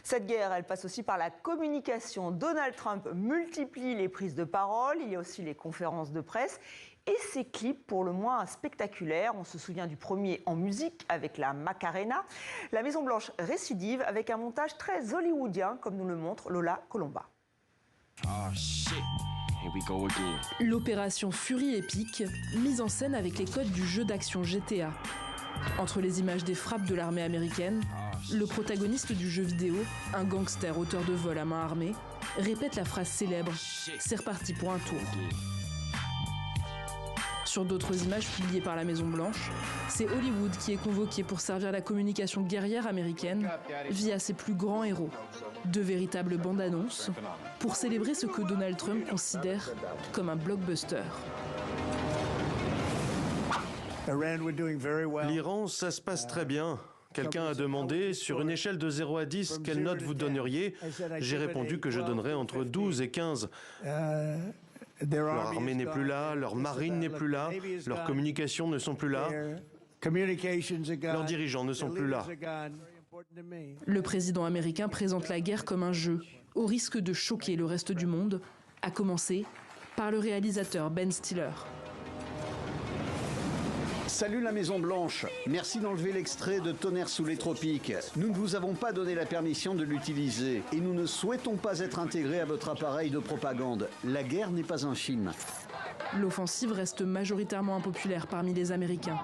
Cette guerre, elle passe aussi par la communication. Donald Trump multiplie les prises de parole, il y a aussi les conférences de presse et ces clips pour le moins spectaculaires. On se souvient du premier en musique avec la Macarena. La Maison-Blanche récidive avec un montage très hollywoodien, comme nous le montre Lola Colomba. Oh shit. Here we go again. L'opération Fury épique, mise en scène avec les codes du jeu d'action GTA. Entre les images des frappes de l'armée américaine, le protagoniste du jeu vidéo, un gangster auteur de vol à main armée, répète la phrase célèbre « C'est reparti pour un tour ». Sur d'autres images publiées par la Maison-Blanche, c'est Hollywood qui est convoqué pour servir la communication guerrière américaine via ses plus grands héros. De véritables bandes annonces pour célébrer ce que Donald Trump considère comme un blockbuster. L'Iran, ça se passe très bien. Quelqu'un a demandé, sur une échelle de 0 à 10, quelle note vous donneriez? J'ai répondu que je donnerais entre 12 et 15. Leur armée n'est plus là, leur marine n'est plus là, leurs communications ne sont plus là, leurs dirigeants ne sont plus là. Le président américain présente la guerre comme un jeu, au risque de choquer le reste du monde, à commencer par le réalisateur Ben Stiller. Salut la Maison-Blanche, merci d'enlever l'extrait de Tonnerre sous les tropiques. Nous ne vous avons pas donné la permission de l'utiliser et nous ne souhaitons pas être intégrés à votre appareil de propagande. La guerre n'est pas un film. L'offensive reste majoritairement impopulaire parmi les Américains.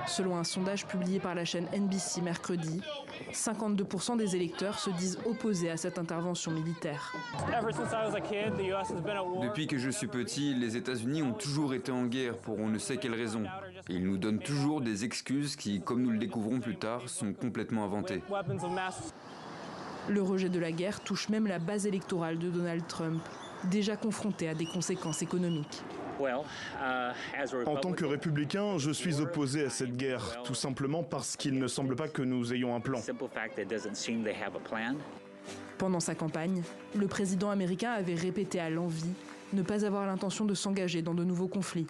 Selon un sondage publié par la chaîne NBC mercredi, 52% des électeurs se disent opposés à cette intervention militaire. Depuis que je suis petit, les États-Unis ont toujours été en guerre pour on ne sait quelle raison. Et ils nous donnent toujours des excuses qui, comme nous le découvrons plus tard, sont complètement inventées. Le rejet de la guerre touche même la base électorale de Donald Trump, déjà confrontée à des conséquences économiques. En tant que républicain, je suis opposé à cette guerre, tout simplement parce qu'il ne semble pas que nous ayons un plan. Pendant sa campagne, le président américain avait répété à l'envi ne pas avoir l'intention de s'engager dans de nouveaux conflits.